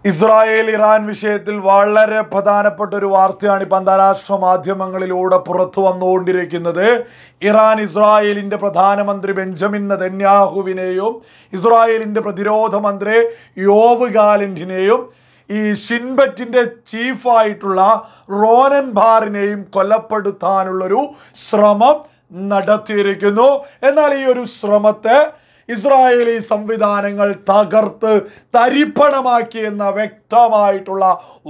Israel Iran വിഷയത്തിൽ വളരെ പ്രധാനപ്പെട്ട ഒരു വാർത്തയാണ് ഇപ്പോൾ അന്താരാഷ്ട്ര മാധ്യമങ്ങളിലൂടെ പുറത്തു വന്നുകൊണ്ടിരിക്കുന്നത്. ഇറാൻ ഇസ്രായേലിൻ്റെ പ്രധാനമന്ത്രി ബെഞ്ചമിൻ നെതന്യാഹുവിനെയും ഇസ്രായേലിൻ്റെ പ്രതിരോധ മന്ത്രി യോവ് ഗാലന്റിനെയും ഈ ഷിൻബെറ്റിൻ്റെ ചീഫായിട്ടുള്ള റോനൻ ബാറിനെയും കൊലപ്പെടുത്താനുള്ളൊരു ശ്രമം നടത്തിയിരിക്കുന്നു. എന്നാൽ ഈ ഒരു ശ്രമത്തെ ഇസ്രായേലി സംവിധാനങ്ങൾ തകർത്ത് തരിപ്പണമാക്കിയെന്ന വ്യക്തമായിട്ടുള്ള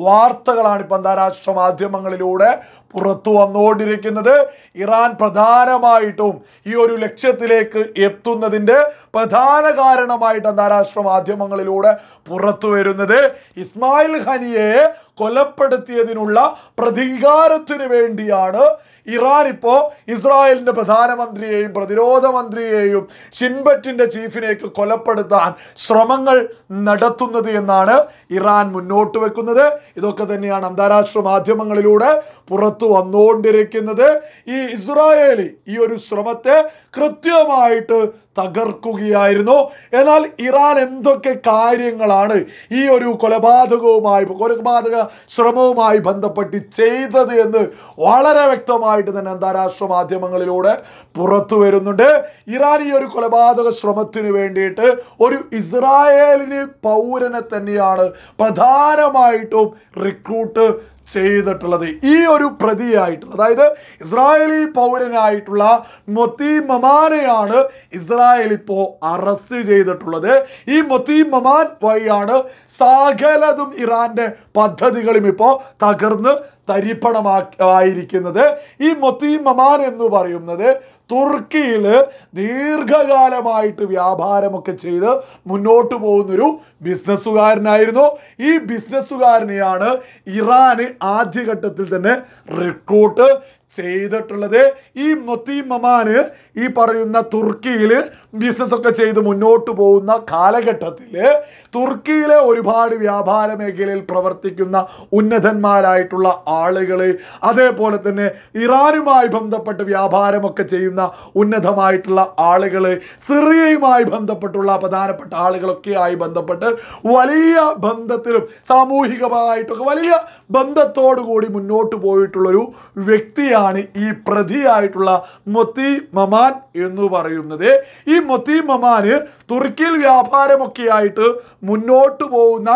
വാർത്തകളാണ് ഇപ്പോൾ അന്താരാഷ്ട്ര മാധ്യമങ്ങളിലൂടെ പുറത്തു വന്നുകൊണ്ടിരിക്കുന്നത്. ഇറാൻ പ്രധാനമായിട്ടും ഈ ഒരു ലക്ഷ്യത്തിലേക്ക് എത്തുന്നതിൻ്റെ പ്രധാന കാരണമായിട്ട് അന്താരാഷ്ട്ര മാധ്യമങ്ങളിലൂടെ പുറത്തു വരുന്നത് ഇസ്മായിൽ ഖനിയയെ കൊലപ്പെടുത്തിയതിനുള്ള പ്രതികാരത്തിന് വേണ്ടിയാണ് ഇറാൻ ഇപ്പോൾ ഇസ്രായേലിൻ്റെ പ്രധാനമന്ത്രിയെയും പ്രതിരോധ മന്ത്രിയെയും ഷിൻബെറ്റിൻ്റെ ചീഫിനെയൊക്കെ കൊലപ്പെടുത്താൻ ശ്രമങ്ങൾ നടത്തുന്നത് എന്നാണ് ഇറാൻ മുന്നോട്ട് വെക്കുന്നത്. ഇതൊക്കെ തന്നെയാണ് അന്താരാഷ്ട്ര മാധ്യമങ്ങളിലൂടെ പുറത്തു വന്നുകൊണ്ടിരിക്കുന്നത്. ഈ ഇസ്രായേലി ഈ ഒരു ശ്രമത്തെ കൃത്യമായിട്ട് തകർക്കുകയായിരുന്നു. എന്നാൽ ഇറാൻ എന്തൊക്കെ കാര്യങ്ങളാണ് ഈ ഒരു കൊലപാതക ശ്രമവുമായി ബന്ധപ്പെട്ട് ചെയ്തത് എന്ന് വളരെ വ്യക്തമായിട്ട് തന്നെ അന്താരാഷ്ട്ര മാധ്യമങ്ങളിലൂടെ പുറത്തു വരുന്നുണ്ട്. ഇറാൻ ഈ ഒരു കൊലപാതക ശ്രമത്തിന് വേണ്ടിയിട്ട് ഒരു ഇസ്രായേലിന് പൗരനെ തന്നെയാണ് പ്രധാനമായിട്ടും റിക്രൂട്ട് ചെയ്തിട്ടുള്ളത്. ഈ ഒരു പ്രതിയായിട്ടുള്ള, അതായത് ഇസ്രായേലി പൗരനായിട്ടുള്ള മൊത്തി മമാനെയാണ് ഇസ്രായേൽ ഇപ്പോൾ അറസ്റ്റ് ചെയ്തിട്ടുള്ളത്. ഈ മൊത്തി മമാൻ വഴിയാണ് സകലതും ഇറാന്റെ പദ്ധതികളും ഇപ്പോൾ തകർന്ന് തരിപ്പണമായിരിക്കുന്നത്. ഈ മൊത്തി മമാൻ എന്ന് പറയുന്നത് തുർക്കിയിൽ ദീർഘകാലമായിട്ട് വ്യാപാരമൊക്കെ ചെയ്ത് മുന്നോട്ട് പോകുന്നൊരു ബിസിനസ്സുകാരനായിരുന്നു. ഈ ബിസിനസ്സുകാരനെയാണ് ഇറാന് ആദ്യഘട്ടത്തിൽ തന്നെ റിക്രൂട്ട് ചെയ്തിട്ടുള്ളത്. ഈ മൊത്തി മമാന് ഈ പറയുന്ന തുർക്കിയിൽ ബിസിനസ്സൊക്കെ ചെയ്ത് മുന്നോട്ട് പോകുന്ന കാലഘട്ടത്തിൽ തുർക്കിയിലെ ഒരുപാട് വ്യാപാര മേഖലയിൽ പ്രവർത്തിക്കുന്ന ഉന്നതന്മാരായിട്ടുള്ള ആളുകൾ, അതേപോലെ തന്നെ ഇറാനുമായി ബന്ധപ്പെട്ട് വ്യാപാരമൊക്കെ ചെയ്യുന്ന ഉന്നതമായിട്ടുള്ള ആളുകൾ, സിറിയയുമായി ബന്ധപ്പെട്ടുള്ള പ്രധാനപ്പെട്ട ആളുകളൊക്കെ ആയി ബന്ധപ്പെട്ട് വലിയ ബന്ധത്തിലും സാമൂഹികമായിട്ടൊക്കെ വലിയ ബന്ധത്തോടു കൂടി മുന്നോട്ട് പോയിട്ടുള്ളൊരു വ്യക്തിയാണ് ഈ പ്രതിയായിട്ടുള്ള മൊത്തി മമാൻ എന്ന് പറയുന്നത്. ഈ മൊത്തി മമാന് തുർക്കിയിൽ വ്യാപാരമൊക്കെ ആയിട്ട് മുന്നോട്ട് പോകുന്ന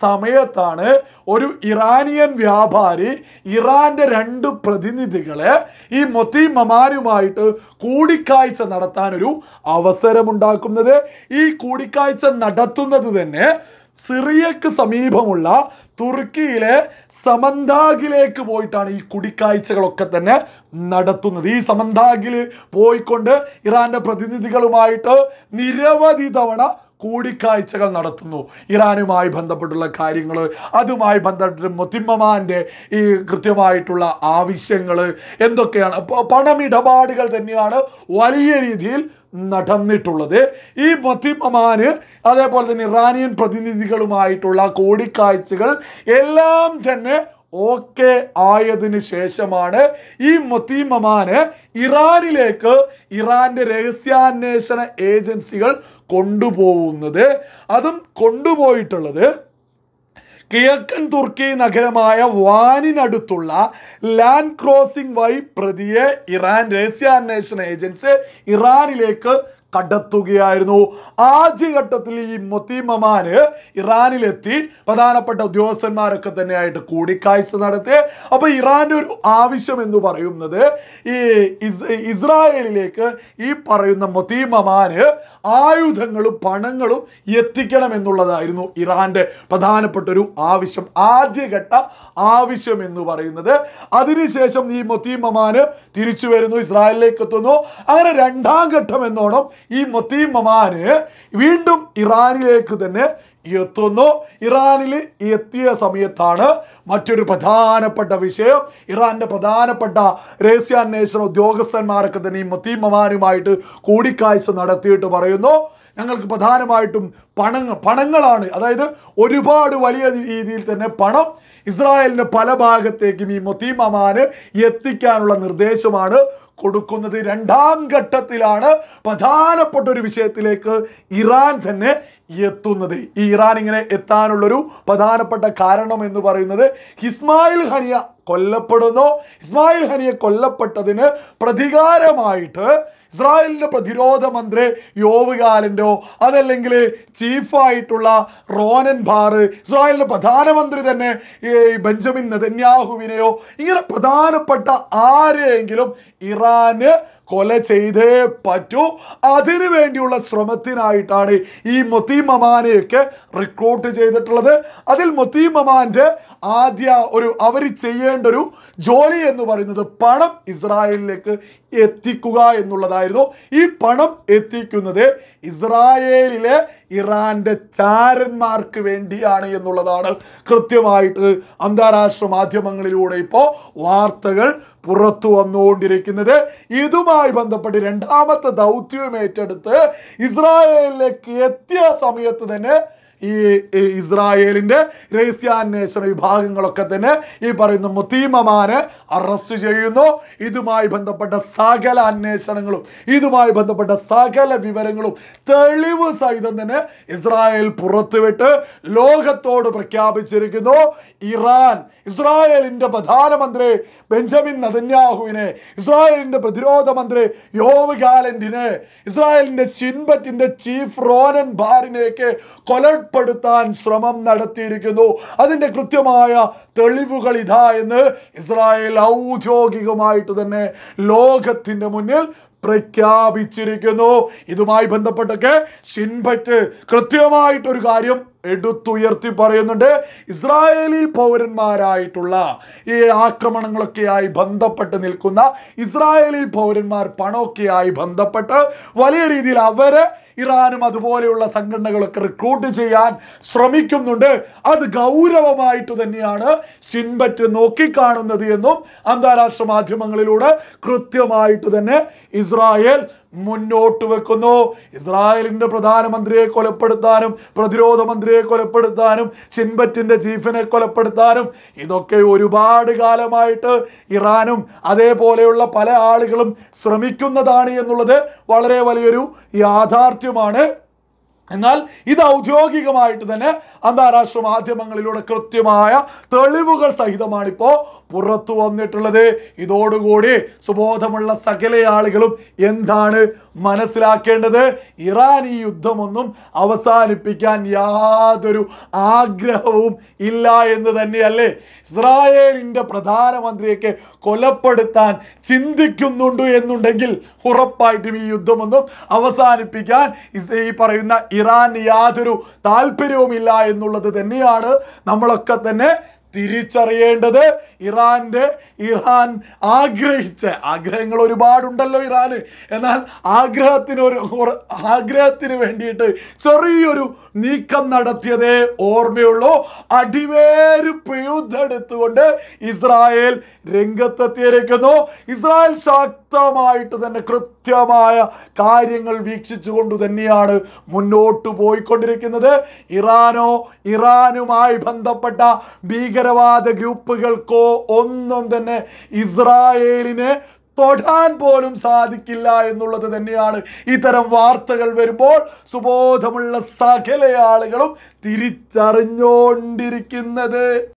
സമയത്താണ് ഒരു ഇറാനിയൻ വ്യാപാരി ഇറാന്റെ 2 പ്രതിനിധികളെ ഈ മൊത്തി മമാനുമായിട്ട് കൂടിക്കാഴ്ച നടത്താനൊരു അവസരമുണ്ടാക്കുന്നത്. ഈ കൂടിക്കാഴ്ച നടത്തുന്നത് തന്നെ സിറിയക്ക് സമീപമുള്ള തുർക്കിയിലെ സമന്താഗിലേക്ക് പോയിട്ടാണ് ഈ കൂടിക്കാഴ്ചകളൊക്കെ തന്നെ നടത്തുന്നത്. ഈ സമന്താഗിൽ പോയിക്കൊണ്ട് ഇറാന്റെ പ്രതിനിധികളുമായിട്ട് നിരവധി തവണ കൂടിക്കാഴ്ചകൾ നടത്തുന്നു. ഇറാനുമായി ബന്ധപ്പെട്ടുള്ള കാര്യങ്ങൾ, അതുമായി ബന്ധപ്പെട്ട് മൊത്തിമമാൻ്റെ ഈ കൃത്യമായിട്ടുള്ള ആവശ്യങ്ങൾ എന്തൊക്കെയാണ്, പണമിടപാടുകൾ തന്നെയാണ് വലിയ രീതിയിൽ നടന്നിട്ടുള്ളത്. ഈ മൊത്തിമമാന് അതേപോലെ തന്നെ ഇറാനിയൻ പ്രതിനിധികളുമായിട്ടുള്ള കൂടിക്കാഴ്ചകൾ എല്ലാം തന്നെ ഓക്കെ ആയതിനു ശേഷമാണ് ഈ മൊത്തി മമാനെ ഇറാനിലേക്ക് ഇറാന്റെ രഹസ്യാന്വേഷണ ഏജൻസികൾ കൊണ്ടുപോകുന്നത്. അതും കൊണ്ടുപോയിട്ടുള്ളത് കിഴക്കൻ തുർക്കി നഗരമായ വാനിനടുത്തുള്ള ലാൻഡ് ക്രോസിംഗ് വഴി പ്രതിയെ ഇറാൻ രഹസ്യാന്വേഷണ ഏജൻസി ഇറാനിലേക്ക് കടത്തുകയായിരുന്നു. ആദ്യഘട്ടത്തിൽ ഈ മൊത്തി മമാന് ഇറാനിലെത്തി പ്രധാനപ്പെട്ട ഉദ്യോഗസ്ഥന്മാരൊക്കെ തന്നെയായിട്ട് കൂടിക്കാഴ്ച നടത്തി. അപ്പോൾ ഇറാൻ്റെ ഒരു ആവശ്യം എന്ന് പറയുന്നത് ഈ ഇസ്രായേലിലേക്ക് ഈ പറയുന്ന മൊത്തി മമാന് ആയുധങ്ങളും പണങ്ങളും എത്തിക്കണം എന്നുള്ളതായിരുന്നു ഇറാൻ്റെ പ്രധാനപ്പെട്ട ഒരു ആവശ്യം, ആദ്യഘട്ട ആവശ്യം എന്ന് പറയുന്നത്. അതിനുശേഷം ഈ മൊത്തി മമാന് തിരിച്ചു വരുന്നു, ഇസ്രായേലിലേക്ക് എത്തുന്നു. അങ്ങനെ 2ാം ഘട്ടം എന്നോണം ഈ മൊത്തി മമാന് വീണ്ടും ഇറാനിലേക്ക് തന്നെ എത്തുന്നു. ഇറാനിൽ എത്തിയ സമയത്താണ് മറ്റൊരു പ്രധാനപ്പെട്ട വിഷയം, ഇറാന്റെ പ്രധാനപ്പെട്ട രഹസ്യാന്വേഷണ ഉദ്യോഗസ്ഥന്മാരൊക്കെ തന്നെ ഈ മൊത്തി മമാനുമായിട്ട് കൂടിക്കാഴ്ച നടത്തിയിട്ട് പറയുന്നു, ഞങ്ങൾക്ക് പ്രധാനമായിട്ടും പണങ്ങളാണ്, അതായത് ഒരുപാട് വലിയ രീതിയിൽ തന്നെ പണം ഇസ്രായേലിൻ്റെ പല ഭാഗത്തേക്കും ഈ മൊത്തി മമാന് എത്തിക്കാനുള്ള നിർദ്ദേശമാണ് കൊടുക്കുന്നത്. 2ാം ഘട്ടത്തിലാണ് പ്രധാനപ്പെട്ട ഒരു വിഷയത്തിലേക്ക് ഇറാൻ തന്നെ എത്തുന്നത്. ഈ ഇറാൻ ഇങ്ങനെ എത്താനുള്ളൊരു പ്രധാനപ്പെട്ട കാരണം എന്ന് പറയുന്നത് ഇസ്മായിൽ ഹനിയ കൊല്ലപ്പെടുന്നു. ഇസ്മായിൽ ഹനിയ കൊല്ലപ്പെട്ടതിന് പ്രതികാരമായിട്ട് ഇസ്രായേലിൻ്റെ പ്രതിരോധ മന്ത്രി യോവ് ഗാലൻ്റോ അതല്ലെങ്കിൽ ചീഫായിട്ടുള്ള റോനൻ ബാർ, ഇസ്രായേലിൻ്റെ പ്രധാനമന്ത്രി തന്നെ ഈ ബെഞ്ചമിൻ നെതന്യാഹുവിനെയോ ഇങ്ങനെ പ്രധാനപ്പെട്ട ആരെയെങ്കിലും ഇറാന് കൊല ചെയ്തേ പറ്റൂ. അതിനു വേണ്ടിയുള്ള ശ്രമത്തിനായിട്ടാണ് ഈ മൊത്തീം മമാനെയൊക്കെ റിക്രൂട്ട് ചെയ്തിട്ടുള്ളത്. അതിൽ മൊത്തീം മമാൻ്റെ അവർ ചെയ്യേണ്ട ഒരു ജോലി എന്ന് പറയുന്നത് പണം ഇസ്രായേലിലേക്ക് എത്തിക്കുക എന്നുള്ളതായിരുന്നു. ഈ പണം എത്തിക്കുന്നത് ഇസ്രായേലിലെ ഇറാന്റെ ചാരന്മാർക്ക് വേണ്ടിയാണ് എന്നുള്ളതാണ് കൃത്യമായിട്ട് അന്താരാഷ്ട്ര മാധ്യമങ്ങളിലൂടെ ഇപ്പോൾ വാർത്തകൾ പുറത്തു വന്നുകൊണ്ടിരിക്കുന്നത്. ഇതുമായി ബന്ധപ്പെട്ട് രണ്ടാമത്തെ ദൗത്യം ഏറ്റെടുത്ത് ഇസ്രായേലിലേക്ക് എത്തിയ സമയത്ത് തന്നെ ഈ ഇസ്രായേലിൻ്റെ രഹസ്യാന്വേഷണ വിഭാഗങ്ങളൊക്കെ തന്നെ ഈ പറയുന്ന മൊത്തീം മമാനെ അറസ്റ്റ് ചെയ്യുന്നു. ഇതുമായി ബന്ധപ്പെട്ട സകല അന്വേഷണങ്ങളും ഇതുമായി ബന്ധപ്പെട്ട സകല വിവരങ്ങളും തെളിവ് സഹിതം തന്നെ ഇസ്രായേൽ പുറത്തുവിട്ട് ലോകത്തോട് പ്രഖ്യാപിച്ചിരിക്കുന്നു. ഇസ്രായേലിൻ്റെ പ്രധാനമന്ത്രി ബെഞ്ചമിൻ നെതന്യാഹുവിനെ, ഇസ്രായേലിൻ്റെ പ്രതിരോധ മന്ത്രി യോവ് ഗാലന്റിനെ, ഇസ്രായേലിൻ്റെ ഷിൻബറ്റിൻ്റെ ചീഫ് റോനൻ ബാറിനെയൊക്കെ കൊലപ്പെടുത്താൻ ശ്രമം നടത്തിയിരിക്കുന്നു. അതിൻ്റെ കൃത്യമായ തെളിവുകൾ ഇതാ എന്ന് ഇസ്രായേൽ ഔദ്യോഗികമായിട്ട് തന്നെ ലോകത്തിൻ്റെ മുന്നിൽ പ്രഖ്യാപിച്ചിരിക്കുന്നു. ഇതുമായി ബന്ധപ്പെട്ടൊക്കെ ഷിൻബറ്റ് കൃത്യമായിട്ടൊരു കാര്യം എടുത്തുയർത്തി പറയുന്നുണ്ട്. ഇസ്രായേലി പൗരന്മാരായിട്ടുള്ള ഈ ആക്രമണങ്ങളൊക്കെയായി ബന്ധപ്പെട്ട് നിൽക്കുന്ന ഇസ്രായേലി പൗരന്മാർ പണമൊക്കെയായി ബന്ധപ്പെട്ട് വലിയ രീതിയിൽ അവരെ ഇറാനും അതുപോലെയുള്ള സംഘടനകളൊക്കെ റിക്രൂട്ട് ചെയ്യാൻ ശ്രമിക്കുന്നുണ്ട്. അത് ഗൗരവമായിട്ട് തന്നെയാണ് ഷിൻബറ്റ് നോക്കിക്കാണുന്നത് എന്നും അന്താരാഷ്ട്ര മാധ്യമങ്ങളിലൂടെ കൃത്യമായിട്ട് തന്നെ ഇസ്രായേൽ മുന്നോട്ട് വെക്കുന്നു. ഇസ്രായേലിൻ്റെ പ്രധാനമന്ത്രിയെ കൊലപ്പെടുത്താനും പ്രതിരോധ മന്ത്രിയെ കൊലപ്പെടുത്താനും ഷിൻബറ്റിൻ്റെ ചീഫിനെ കൊലപ്പെടുത്താനും ഇതൊക്കെ ഒരുപാട് കാലമായിട്ട് ഇറാനും അതേപോലെയുള്ള പല ആളുകളും ശ്രമിക്കുന്നതാണ് എന്നുള്ളത് വളരെ വലിയൊരു യാഥാർത്ഥ്യമാണ്. എന്നാൽ ഇത് ഔദ്യോഗികമായിട്ട് തന്നെ അന്താരാഷ്ട്ര മാധ്യമങ്ങളിലൂടെ കൃത്യമായ തെളിവുകൾ സഹിതമാണ് ഇപ്പോൾ പുറത്തു വന്നിട്ടുള്ളത്. ഇതോടുകൂടി സുബോധമുള്ള സകല ആളുകളും എന്താണ് മനസ്സിലാക്കേണ്ടത്? ഇറാൻ ഈ യുദ്ധമൊന്നും അവസാനിപ്പിക്കാൻ യാതൊരു ആഗ്രഹവും ഇല്ല എന്ന് തന്നെയല്ലേ. ഇസ്രായേലിൻ്റെ പ്രധാനമന്ത്രിയൊക്കെ കൊലപ്പെടുത്താൻ ചിന്തിക്കുന്നുണ്ട് എന്നുണ്ടെങ്കിൽ ഉറപ്പായിട്ടും ഈ യുദ്ധമൊന്നും അവസാനിപ്പിക്കാൻ ഈ പറയുന്ന ഇറാൻ യാതൊരു താല്പര്യവുമില്ല എന്നുള്ളത് തന്നെയാണ് നമ്മളൊക്കെ തന്നെ തിരിച്ചറിയേണ്ടത്. ഇറാൻ ആഗ്രഹിച്ച ആഗ്രഹങ്ങൾ ഒരുപാടുണ്ടല്ലോ ഇറാന്. എന്നാൽ ആഗ്രഹത്തിന് വേണ്ടിയിട്ട് ചെറിയൊരു നീക്കം നടത്തിയതേ ഓർമ്മയുള്ളൂ. അടിവേര് പിഴുതെടുത്തുകൊണ്ട് ഇസ്രായേൽ രംഗത്തെത്തിയിരിക്കുന്നു. ഇസ്രായേൽ ശക്തമായിട്ട് തന്നെ കൃത്യമായ കാര്യങ്ങൾ വീക്ഷിച്ചുകൊണ്ട് തന്നെയാണ് മുന്നോട്ട് പോയിക്കൊണ്ടിരിക്കുന്നത്. ഇറാനുമായി ബന്ധപ്പെട്ട ഭീകരവാദ ഗ്രൂപ്പുകൾക്കോ ഒന്നും തന്നെ ഇസ്രായേലിനെ തൊടാൻ പോലും സാധിക്കില്ല എന്നുള്ളത് തന്നെയാണ് ഇത്തരം വാർത്തകൾ വരുമ്പോൾ സുബോധമുള്ള സകല ആളുകളും തിരിച്ചറിഞ്ഞുകൊണ്ടിരിക്കുന്നത്.